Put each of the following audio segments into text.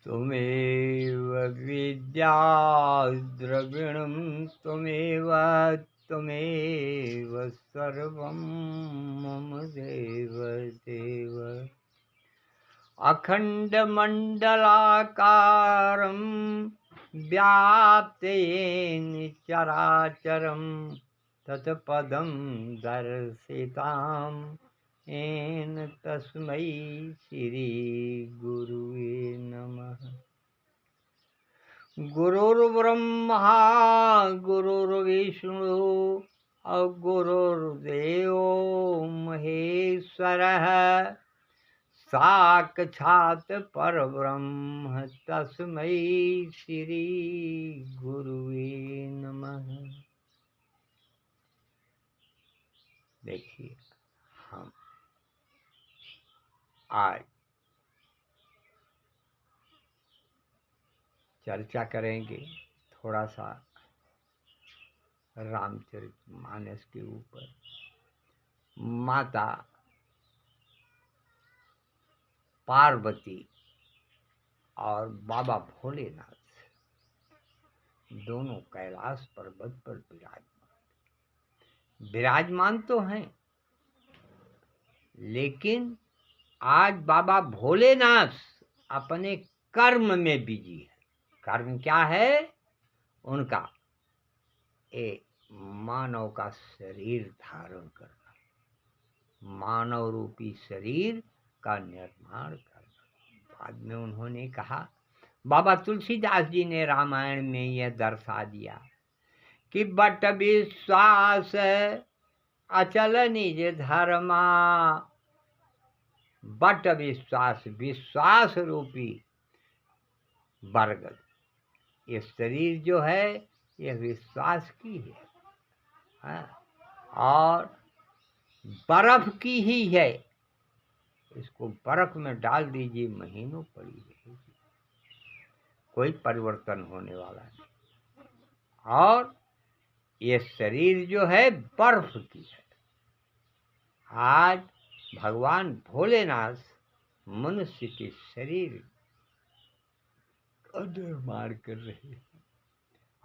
त्वमेव विद्या द्रविणं त्वमेव सर्वं मम देव देव। अखण्डमण्डलाकारं व्याप्तेन चराचरं तत्पदं दर्शितां येन तस्मै श्रीगुरुवे नमः। गुरुर्ब्रह्मा गुरुर्विष्णु गुरुर्देवो महेश्वरः साक्षात् परब्रह्म तस्मै श्री गुरुवे नमः। देखिए, हम आज चर्चा करेंगे थोड़ा सा रामचरितमानस के ऊपर। माता पार्वती और बाबा भोलेनाथ दोनों कैलाश पर्वत पर विराजमान तो हैं, लेकिन आज बाबा भोलेनाथ अपने कर्म में बिजी है। कर्म क्या है उनका? एक मानव का शरीर धारण करना, मानव रूपी शरीर का निर्माण करना। बाद में उन्होंने कहा, बाबा तुलसीदास जी ने रामायण में यह दर्शा दिया कि बट विश्वास अचल निज धर्मा। बट विश्वास, विश्वास रूपी बरगद, ये शरीर जो है यह विश्वास की है और बर्फ की ही है। इसको बर्फ में डाल दीजिए, महीनों पड़ी रहेगी, कोई परिवर्तन होने वाला नहीं। और ये शरीर जो है बर्फ की है। आज भगवान भोलेनाथ मनुष्य के शरीर का निर्माण कर रहे हैं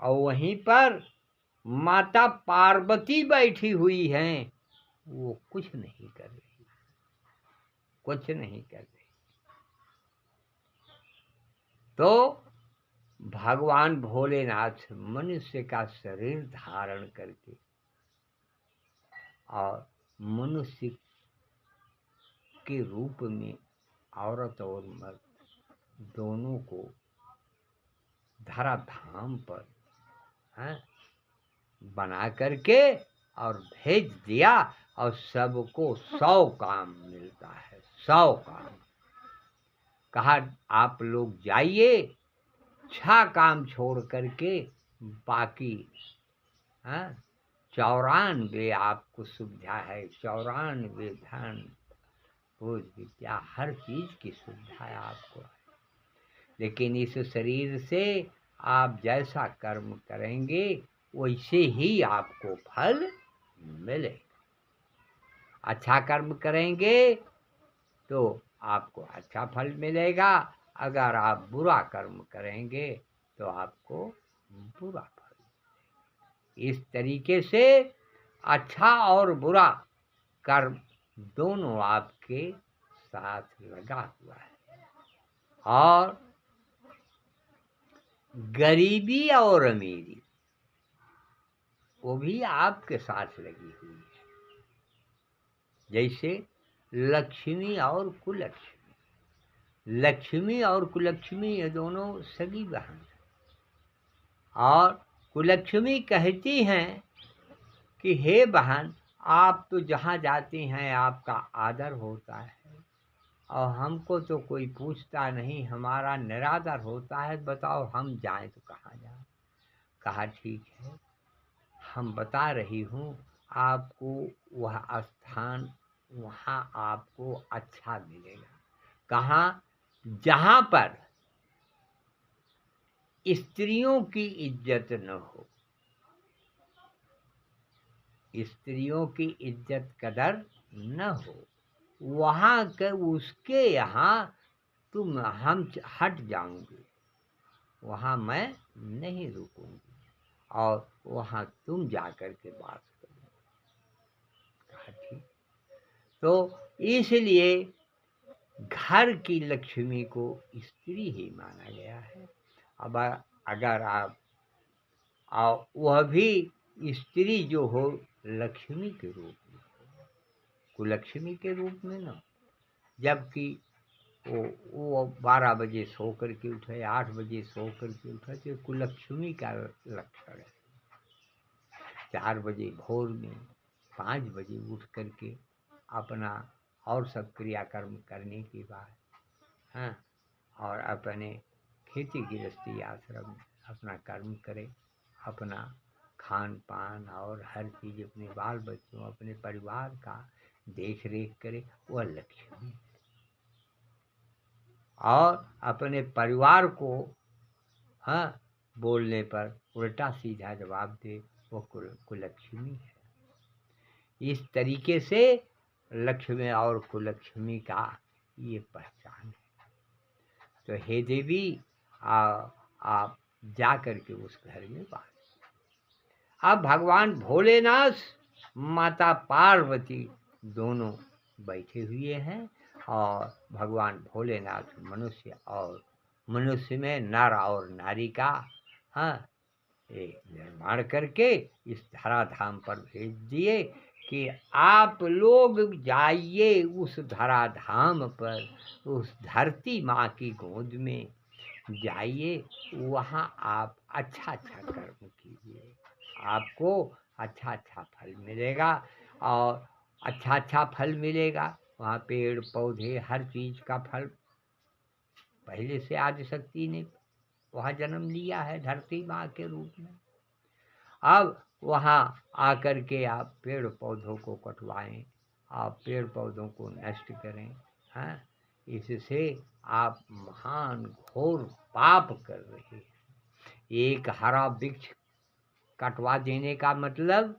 और वहीं पर माता पार्वती बैठी हुई हैं, वो कुछ नहीं कर रही, कुछ नहीं कर रही। तो भगवान भोलेनाथ मनुष्य का शरीर धारण करके और मनुष्य के रूप में औरत और मर्द दोनों को धरा धाम पर बना करके और भेज दिया और सबको 100 काम मिलता है। 100 काम कहा, आप लोग जाइए, 6 काम छोड़ करके बाकी 94 आपको सुविधा है। 94 धन भोज विद्या, हर चीज की सुविधा है आपको। लेकिन इस शरीर से आप जैसा कर्म करेंगे वैसे ही आपको फल मिलेगा। अच्छा कर्म करेंगे तो आपको अच्छा फल मिलेगा, अगर आप बुरा कर्म करेंगे तो आपको बुरा फल। इस तरीके से अच्छा और बुरा कर्म दोनों आपके साथ लगा हुआ है। और गरीबी और अमीरी वो भी आपके साथ लगी हुई है। जैसे लक्ष्मी और कुलक्ष्मी, लक्ष्मी और कुलक्ष्मी ये दोनों सगी बहन। और कुलक्ष्मी कहती हैं कि हे बहन, आप तो जहाँ जाती हैं आपका आदर होता है और हमको तो कोई पूछता नहीं, हमारा निरादर होता है, बताओ हम जाएं तो कहाँ जाएं। कहा, ठीक है, हम बता रही हूँ आपको वह स्थान, वहाँ आपको अच्छा मिलेगा। कहाँ? जहाँ पर स्त्रियों की इज्जत न हो, स्त्रियों की इज्जत कदर न हो, वहाँ के उसके यहाँ हम हट जाऊंगे, वहाँ मैं नहीं रुकूंगी और वहाँ तुम जाकर के बात करो। कहा ठीक। तो इसलिए घर की लक्ष्मी को स्त्री ही माना गया है। अब अगर आप वह भी स्त्री जो हो लक्ष्मी के रूप में, कुलक्ष्मी के रूप में ना, जबकि वो 12 बजे सो करके उठे, 8 बजे सो करके उठे, तो कुलक्ष्मी का लक्षण है। 4 बजे भोर में, 5 बजे उठ करके अपना और सब क्रियाकर्म करने के बाद, हाँ, और अपने खेती गृहस्थी आश्रम अपना कर्म करे, अपना खान पान और हर चीज़ अपने बाल बच्चों अपने परिवार का देख रेख करे, वह लक्ष्मी। और अपने परिवार को, हाँ, बोलने पर उल्टा सीधा जवाब दे, वो कुलक्ष्मी है। इस तरीके से लक्ष्मी और कुलक्ष्मी का ये पहचान है। तो हे देवी, आप जा करके उस घर में बात। अब भगवान भोलेनाथ, माता पार्वती दोनों बैठे हुए हैं और भगवान भोलेनाथ मनुष्य में नर और नारी का, हाँ, निर्माण करके इस धराधाम पर भेज दिए कि आप लोग जाइए उस धराधाम पर, उस धरती माँ की गोद में जाइए, वहाँ आप अच्छा अच्छा कर्म कीजिए, आपको अच्छा अच्छा फल मिलेगा। और अच्छा अच्छा फल मिलेगा, वहाँ पेड़ पौधे हर चीज़ का फल पहले से आदिशक्ति ने वहाँ जन्म लिया है धरती माँ के रूप में। अब वहाँ आकर के आप पेड़ पौधों को कटवाएं, आप पेड़ पौधों को नष्ट करें, हाँ, इससे आप महान घोर पाप कर रहे हैं। एक हरा वृक्ष कटवा देने का मतलब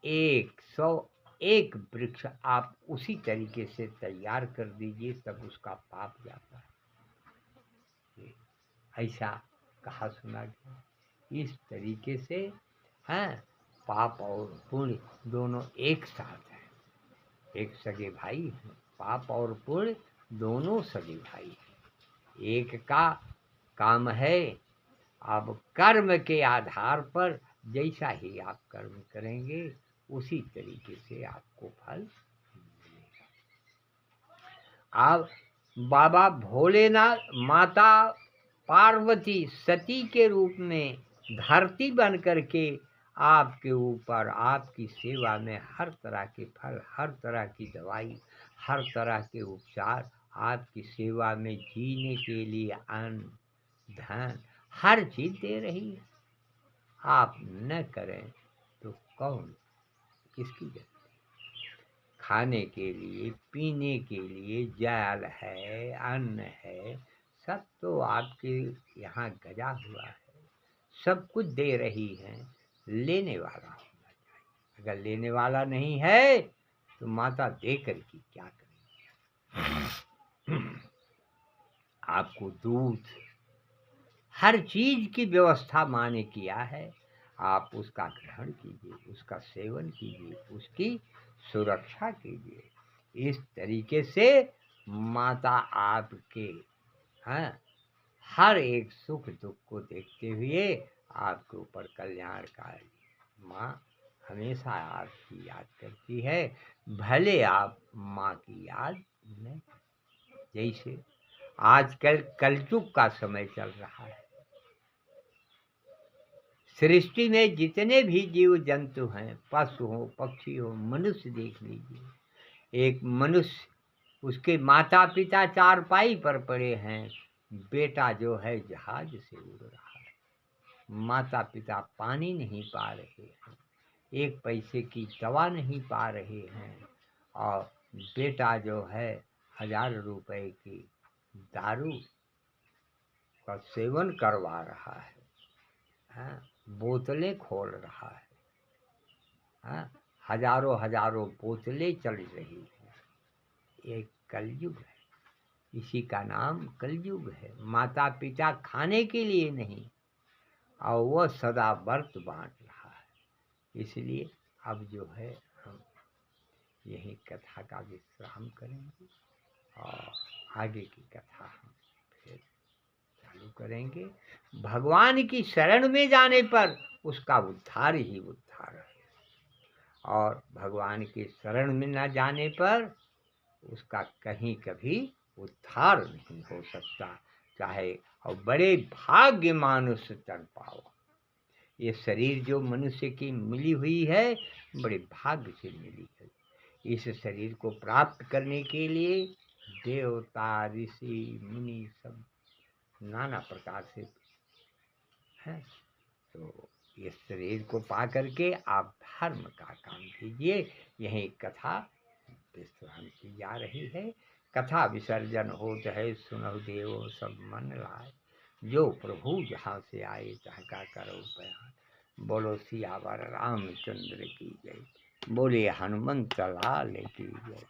101 वृक्ष आप उसी तरीके से तैयार कर दीजिए, तब उसका पाप जाता है। ऐसा कहा सुना गया। इस तरीके से, हाँ, पाप और पुण्य दोनों एक साथ हैं, एक सगे भाई हैं। पाप और पुण्य दोनों सगे भाई हैं। एक का काम है, अब कर्म के आधार पर जैसा ही आप कर्म करेंगे उसी तरीके से आपको फल मिलेगा। अब बाबा भोलेनाथ, माता पार्वती सती के रूप में धरती बन करके आपके ऊपर, आपकी सेवा में हर तरह के फल, हर तरह की दवाई, हर तरह के उपचार, आपकी सेवा में जीने के लिए अन्न धन हर चीज दे रही है। आप न करें तो कौन, किसकी जरूरत? खाने के लिए, पीने के लिए जल है, अन्न है, सब तो आपके यहाँ गजा हुआ है, सब कुछ दे रही हैं। लेने वाला होना चाहिए। अगर लेने वाला नहीं है तो माता देकर की क्या करेगी? आपको दूध, हर चीज की व्यवस्था माँ ने किया है, आप उसका ग्रहण कीजिए, उसका सेवन कीजिए, उसकी सुरक्षा कीजिए। इस तरीके से माता आपके, हाँ, हर एक सुख दुख को देखते हुए आपके ऊपर कल्याणकारी माँ हमेशा आपकी याद करती है, भले आप माँ की याद नहीं। जैसे आजकल कलयुग का समय चल रहा है, सृष्टि में जितने भी जीव जंतु हैं, पशु हो, पक्षी हो, मनुष्य देख लीजिए। एक मनुष्य, उसके माता पिता चारपाई पर पड़े हैं, बेटा जो है जहाज से उड़ रहा है, माता पिता पानी नहीं पा रहे हैं, एक पैसे की दवा नहीं पा रहे हैं, और बेटा जो है 1000 रुपए की दारू का सेवन करवा रहा है, हाँ, बोतलें खोल रहा है, हाँ, हजारों हजारों बोतलें चल रही हैं। एक कलयुग है। इसी का नाम कलयुग है। माता पिता खाने के लिए नहीं, और वह सदा व्रत बांट रहा है। इसलिए अब जो है हम यही कथा का विश्राम करेंगे और आगे की कथा हम फिर चालू करेंगे। भगवान की शरण में जाने पर उसका उद्धार ही उद्धार है, और भगवान की शरण में न जाने पर उसका कहीं कभी उद्धार नहीं हो सकता, चाहे और बड़े भाग्य मानुष तन पाओ। ये शरीर जो मनुष्य की मिली हुई है, बड़े भाग्य से मिली है। इस शरीर को प्राप्त करने के लिए देवता ऋषि मुनि सब नाना प्रकार से हैं। तो इस शरीर को पा करके आप धर्म का काम कीजिए। यही कथा विश्राम की जा रही है। कथा विसर्जन होत है, सुनहु देव सब मन लाए। जो प्रभु जहाँ से आए तहका करो बयान। बोलो सियावर रामचंद्र की जय, बोले हनुमंत लाल की जय।